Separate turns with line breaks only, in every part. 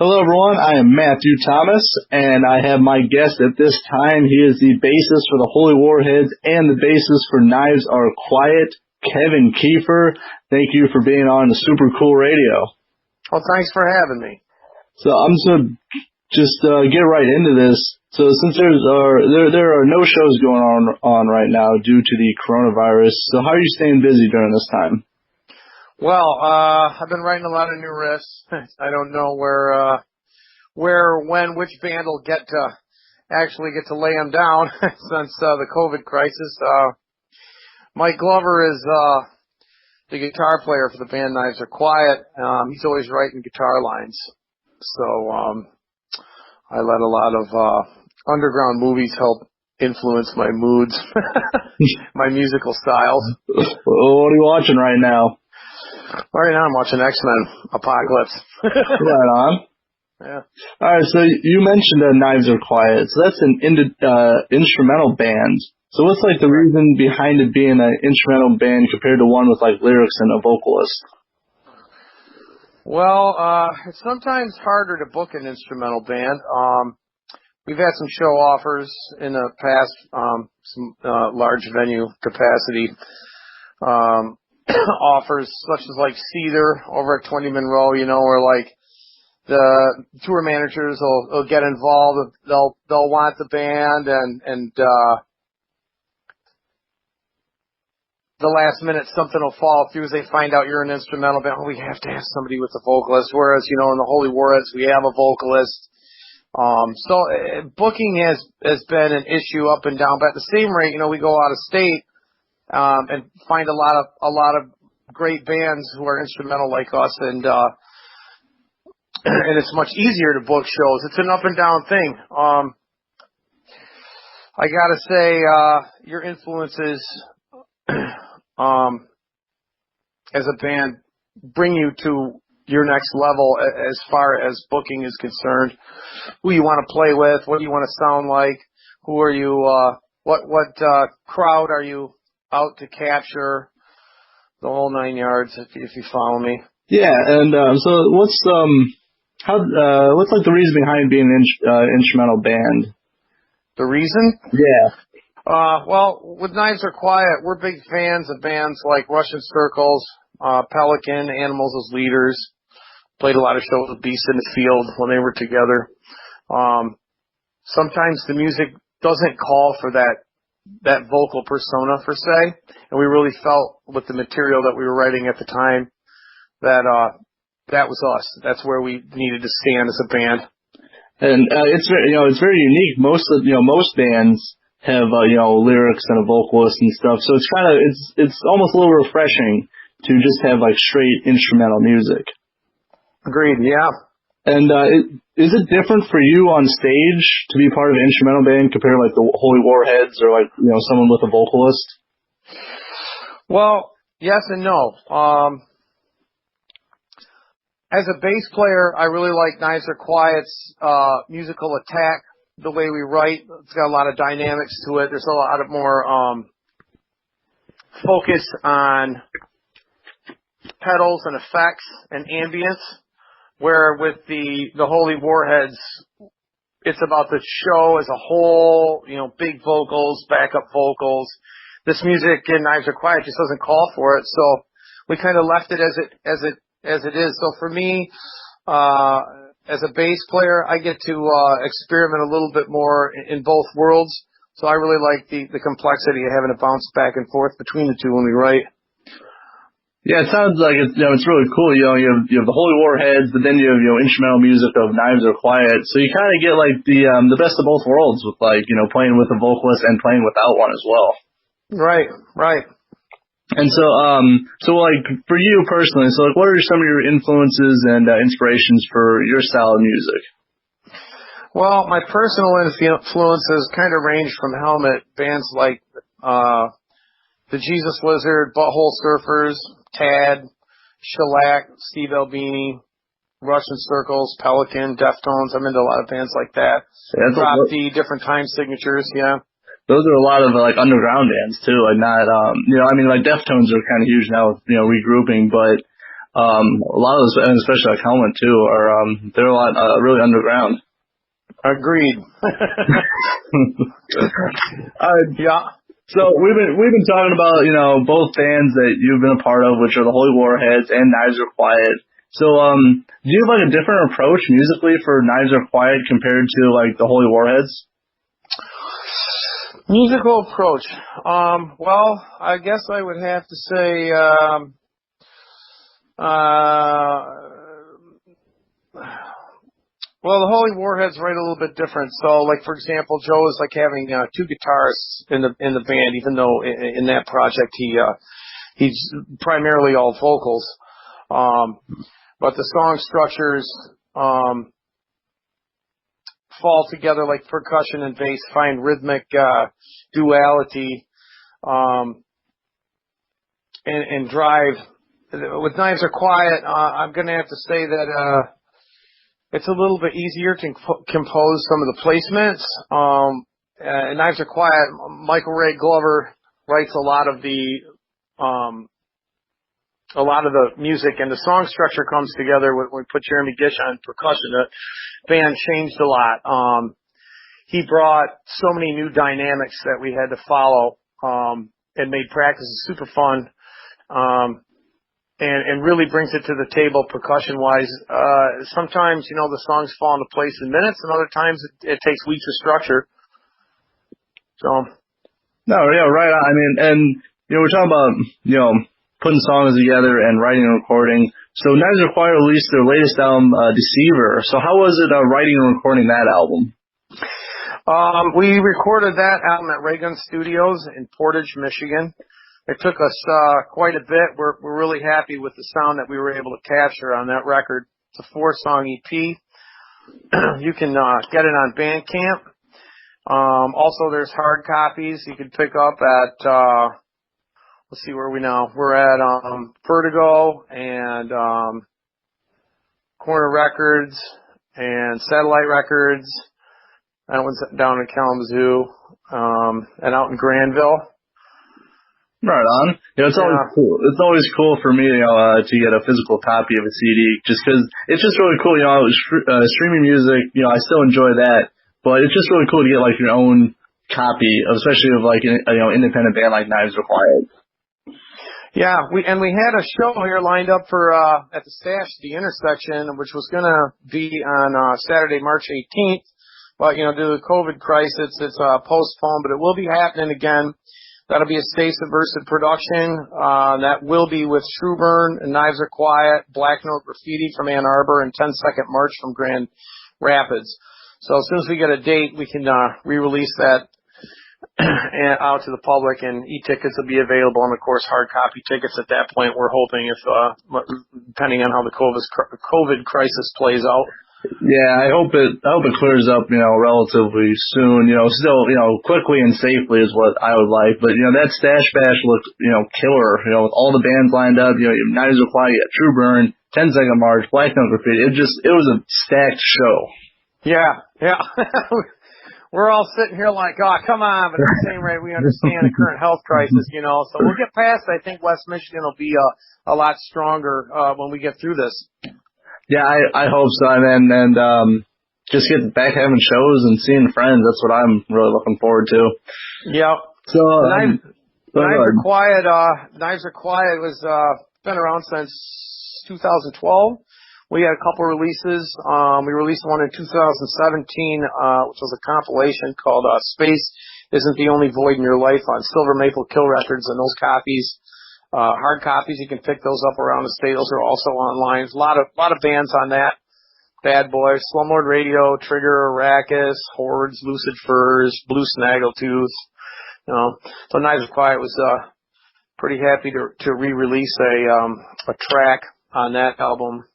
Hello, everyone. I am Matthew Thomas, and I have my guest at this time. He is the bassist for the Holy Warheads and the bassist for Knives Are Quiet, Kevin Keefer. Thank you for being on the Super Cool Radio.
Well, thanks for having me.
So I'm just going to get right into this. So since there are no shows going on right now due to the coronavirus, so how are you staying busy during this time?
Well, I've been writing a lot of new riffs. I don't know when, which band will actually get to lay them down since the COVID crisis. Mike Glover is the guitar player for the band Knives Are Quiet. He's always writing guitar lines. So I let a lot of underground movies help influence my moods, my musical styles.
What are you watching right now?
Right now I'm watching X-Men Apocalypse.
Right on.
Yeah.
All right, so you mentioned Knives Are Quiet. So that's an instrumental band. So what's like the reason behind it being an instrumental band compared to one with like lyrics and a vocalist?
Well, it's sometimes harder to book an instrumental band. We've had some show offers in the past, some large venue capacity offers, such as like Cedar over at 20 Monroe, where like the tour managers will get involved. They'll want the band and the last minute something will fall through as they find out you're an instrumental band. Oh, we have to have somebody with a vocalist. Whereas, in the Holy Warheads, we have a vocalist. So booking has been an issue up and down, but at the same rate, we go out of state, and find a lot of great bands who are instrumental like us, and it's much easier to book shows. It's an up and down thing. I gotta say, your influences, as a band bring you to your next level as far as booking is concerned. Who you want to play with, what do you want to sound like, who are you, what crowd are you out to capture, the whole 9 yards, if you follow me.
Yeah, and so what's like the reason behind being an instrumental band?
The reason?
Yeah.
Well, with Knives Are Quiet, we're big fans of bands like Russian Circles, Pelican, Animals as Leaders. Played a lot of shows with Beasts in the Field when they were together. Sometimes the music doesn't call for that vocal persona per se, and we really felt with the material that we were writing at the time that that was us. That's where we needed to stand as a band.
And it's very unique. Most bands have lyrics and a vocalist and stuff, so it's almost a little refreshing to just have like straight instrumental music.
Agreed. Yeah.
And is it different for you on stage to be part of an instrumental band compared to like the Holy Warheads or like someone with a vocalist?
Well, yes and no. As a bass player, I really like Knives Are Quiet's musical attack. The way we write, it's got a lot of dynamics to it. There's a lot of more focus on pedals and effects and ambience. Where with the Holy Warheads, it's about the show as a whole, big vocals, backup vocals. This music in Knives Are Quiet just doesn't call for it, so we kind of left it as it is. So for me, as a bass player, I get to experiment a little bit more in both worlds. So I really like the complexity of having to bounce back and forth between the two when we write.
Yeah, it sounds like it's really cool. You have the Holy Warheads, but then you have instrumental music of Knives Are Quiet. So you kind of get like the best of both worlds with like playing with a vocalist and playing without one as well.
Right.
And so like for you personally, so like what are some of your influences and inspirations for your style of music?
Well, my personal influences kind of range from Helmet, bands like the Jesus Lizard, Butthole Surfers, Tad, Shellac, Steve Albini, Russian Circles, Pelican, Deftones. I'm into a lot of bands like that.
Yeah,
Drop D, different time signatures, yeah.
Those are a lot of like underground bands too, like not like Deftones are kind of huge now with regrouping, but A lot of those, and especially like Helmet too, are they're a lot really underground.
Agreed. Yeah.
So we've been talking about both bands that you've been a part of, which are the Holy Warheads and Knives Are Quiet. So do you have like a different approach musically for Knives Are Quiet compared to like the Holy Warheads?
Musical approach. Well, I guess I would have to say, well, the Holy Warheads write a little bit different. So, like for example, Joe is like having two guitarists in the band, even though in that project he's primarily all vocals. But the song structures fall together like percussion and bass, find rhythmic duality and drive. With Knives Are Quiet, I'm going to have to say that it's a little bit easier to compose some of the placements. Knives Are Quiet, Michael Ray Glover writes a lot of the music, and the song structure comes together when we put Jeremy Gish on percussion. The band changed a lot. He brought so many new dynamics that we had to follow, and made practices super fun. And really brings it to the table percussion-wise. Sometimes, the songs fall into place in minutes, and other times it takes weeks of structure. So.
No, yeah, right on. I mean, and, we're talking about, putting songs together and writing and recording. So Knives Are Quiet released their latest album, Deceiver. So how was it writing and recording that album?
We recorded that album at Ray Gun Studios in Portage, Michigan. It took us quite a bit. We're really happy with the sound that we were able to capture on that record. It's a 4-song EP. You can get it on Bandcamp. Also, there's hard copies you can pick up at, let's see, where are we now? We're at Vertigo and Corner Records and Satellite Records. That one's down in Kalamazoo and out in Granville.
Right on. It's always cool. It's always cool for me, to get a physical copy of a CD, just because it's just really cool. Streaming music, I still enjoy that, but it's just really cool to get like your own copy, especially of like an independent band like Knives Are Quiet.
Yeah, we had a show here lined up for at the Stash, the Intersection, which was gonna be on Saturday, March 18th, but due to the COVID crisis, it's postponed, but it will be happening again. That'll be a Stay Subversive production. That will be with Trueburn and Knives Are Quiet, Black Note Graffiti from Ann Arbor, and 10 Second March from Grand Rapids. So as soon as we get a date, we can re-release that out to the public, and e-tickets will be available, and of course hard copy tickets at that point. We're hoping, if depending on how the COVID crisis plays out.
Yeah, I hope it clears up, relatively soon. Still, quickly and safely is what I would like. But that Stash Bash looked, killer. With all the bands lined up. Knives Are Quiet, True Burn, 10 Second March, Black Note Graffiti. It was a stacked show. Yeah.
We're all sitting here like, oh, come on, but at the same rate, we understand the current health crisis, so we'll get past it. I think West Michigan will be a lot stronger when we get through this.
Yeah, I hope so. And just get back having shows and seeing friends. That's what I'm really looking forward to.
Yeah.
So,
Knives Are Quiet was been around since 2012. We had a couple releases. We released one in 2017, which was a compilation called Space Isn't the Only Void in Your Life on Silver Maple Kill Records, and those copies, hard copies, you can pick those up around the state. Those are also online. There's a lot of bands on that. Bad Boys, Slumlord Radio, Trigger, Arrakis, Hordes, Lucid Furs, Blue Snaggletooth. So Knives Are Quiet was pretty happy to re-release a track on that album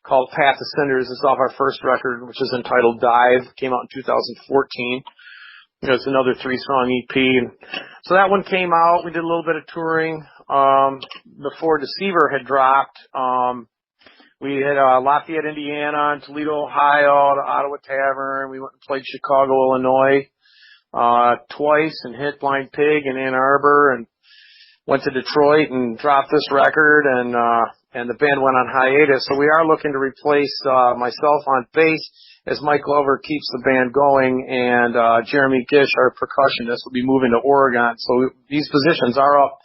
called Path of Cinders. It's off our first record, which is entitled Dive. Came out in 2014. It's another 3-song EP. And so that one came out. We did a little bit of touring before Deceiver had dropped. We had Lafayette, Indiana, and Toledo, Ohio, the Ottawa Tavern. We went and played Chicago, Illinois twice, and hit Blind Pig in Ann Arbor, and went to Detroit and dropped this record, and and the band went on hiatus. So we are looking to replace myself on bass as Mike Glover keeps the band going, and Jeremy Gish, our percussionist, will be moving to Oregon. So these positions are up.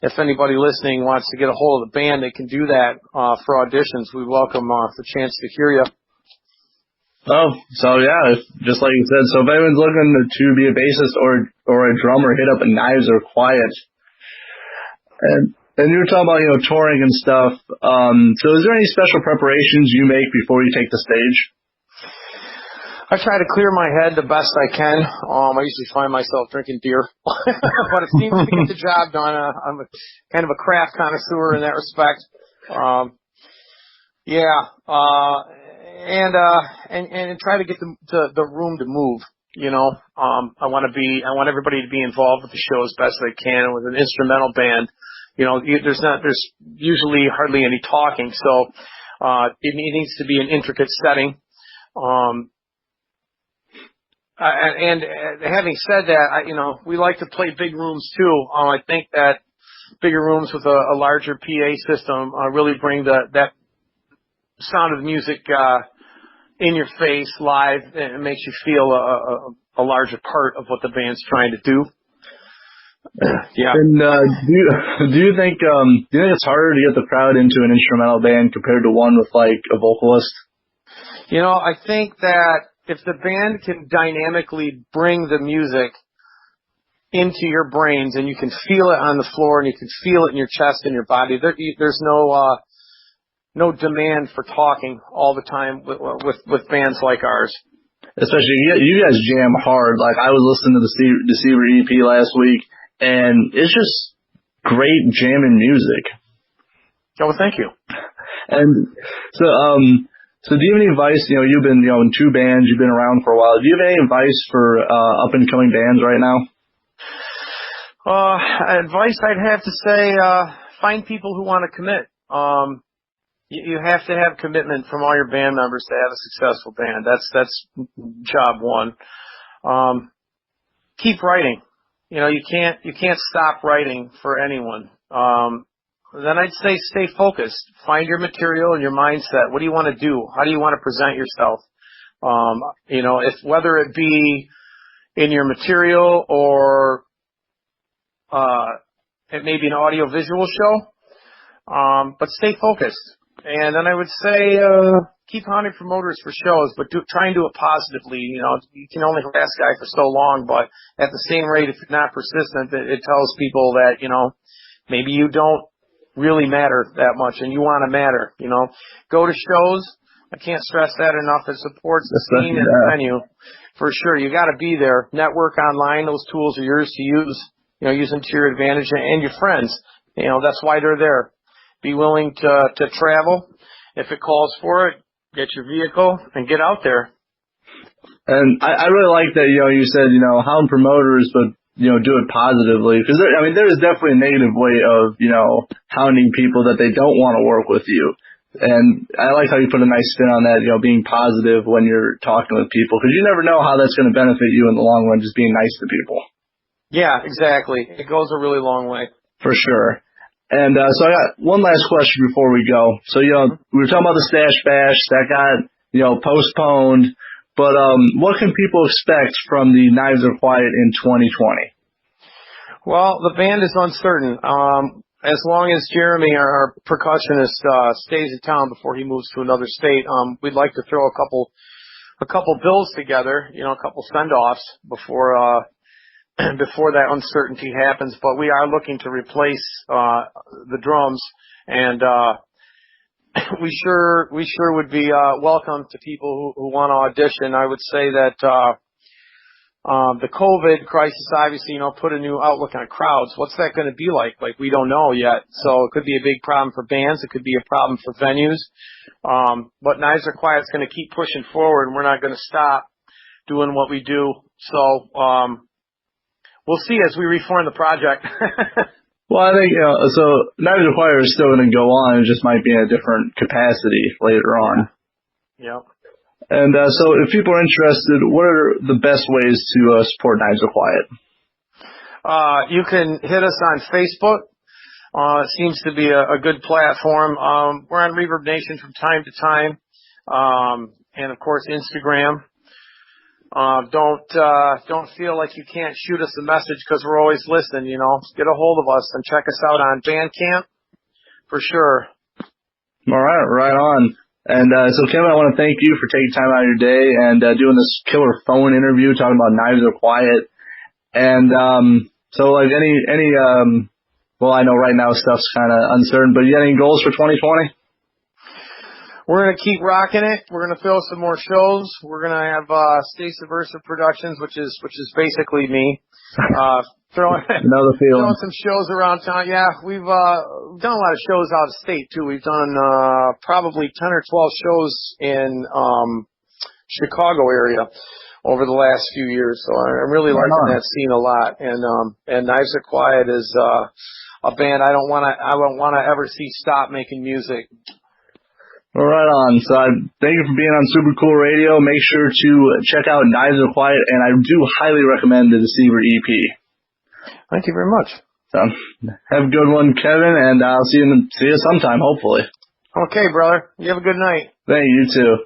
If anybody listening wants to get a hold of the band, they can do that for auditions. We welcome the chance to hear you.
Oh, so yeah, just like you said, so if anyone's looking to be a bassist or a drummer, hit up Knives Are Quiet. And you were talking about, touring and stuff. So is there any special preparations you make before you take the stage?
I try to clear my head the best I can. I usually find myself drinking beer, but it seems to get the job done. I'm kind of a craft connoisseur in that respect. And try to get the room to move. I want everybody to be involved with the show as best they can. And with an instrumental band, there's usually hardly any talking, so it needs to be an intricate setting. And having said that, we like to play big rooms too. I think that bigger rooms with a larger PA system really bring that sound of the music in your face live, and it makes you feel a larger part of what the band's trying to do. Yeah.
And do you think it's harder to get the crowd into an instrumental band compared to one with like a vocalist?
I think that if the band can dynamically bring the music into your brains and you can feel it on the floor and you can feel it in your chest and your body, there's no demand for talking all the time with bands like ours.
Especially you guys jam hard. Like I was listening to the Deceiver EP last week, and it's just great jamming music.
Oh, well, thank you.
And so do you have any advice? You've been in two bands, you've been around for a while. Do you have any advice for up and coming bands right now?
Advice, I'd have to say, find people who want to commit. You have to have commitment from all your band members to have a successful band. That's job one. Keep writing. You can't stop writing for anyone. Then I'd say stay focused. Find your material and your mindset. What do you want to do? How do you want to present yourself? Whether it be in your material or it may be an audio visual show, but stay focused. And then I would say keep hunting promoters for shows, but try and do it positively. You can only harass a guy for so long, but at the same rate, if you're not persistent, it tells people that maybe you don't really matter that much and you want to matter. Go to shows. I can't stress that enough. It supports the scene and the venue for sure. You got to be there. Network online. Those tools are yours to use. Use them to your advantage, and your friends. That's why they're there. Be willing to travel. If it calls for it, get your vehicle and get out there.
And I really like that, you said, hound promoters, but, do it positively. Because, there is definitely a negative way of, hounding people that they don't want to work with you. And I like how you put a nice spin on that, being positive when you're talking with people. Because you never know how that's going to benefit you in the long run, just being nice to people. Yeah,
exactly. It goes a really long way.
For sure. And so I got one last question before we go. So, we were talking about the Stash Bash that got, postponed. But what can people expect from the Knives Are Quiet in 2020?
Well, the band is uncertain. As long as Jeremy, our percussionist, stays in town before he moves to another state, we'd like to throw a couple bills together, a couple send-offs before that uncertainty happens. But we are looking to replace the drums, and we sure would be welcome to people who want to audition. I would say that the COVID crisis obviously, put a new outlook on crowds. What's that going to be like? Like, we don't know yet. So it could be a big problem for bands. It could be a problem for venues. But Knives Are Quiet is going to keep pushing forward, and we're not going to stop doing what we do. So we'll see as we reform the project.
Well, I think, so Knives Are Quiet is still going to go on. It just might be in a different capacity later on.
Yeah.
And so if people are interested, what are the best ways to support Knives Are Quiet?
You can hit us on Facebook. Seems to be a good platform. We're on Reverb Nation from time to time. And of course Instagram. Don't feel like you can't shoot us a message because we're always listening, you know. Get a hold of us and check us out on Bandcamp for sure.
All right, right on. And so, Kevin, I want to thank you for taking time out of your day and doing this killer phone interview talking about Knives Are Quiet. And so, like, well, I know right now stuff's kind of uncertain, but you got any goals for 2020?
We're going to keep rocking it. We're going to fill some more shows. We're going to have Stay Subversive Productions, which is basically me. Throwing some shows around town. Yeah, we've done a lot of shows out of state too. We've done probably 10 or 12 shows in Chicago area over the last few years. So I'm really liking that scene a lot. And Knives Are Quiet is a band I don't want to ever see stop making music.
Well, right on. So thank you for being on Super Cool Radio. Make sure to check out Knives Are Quiet, and I do highly recommend the Deceiver EP.
Thank you very much.
So have a good one, Kevin, and I'll see you sometime, hopefully.
Okay, brother. You have a good night.
Thank you, you too.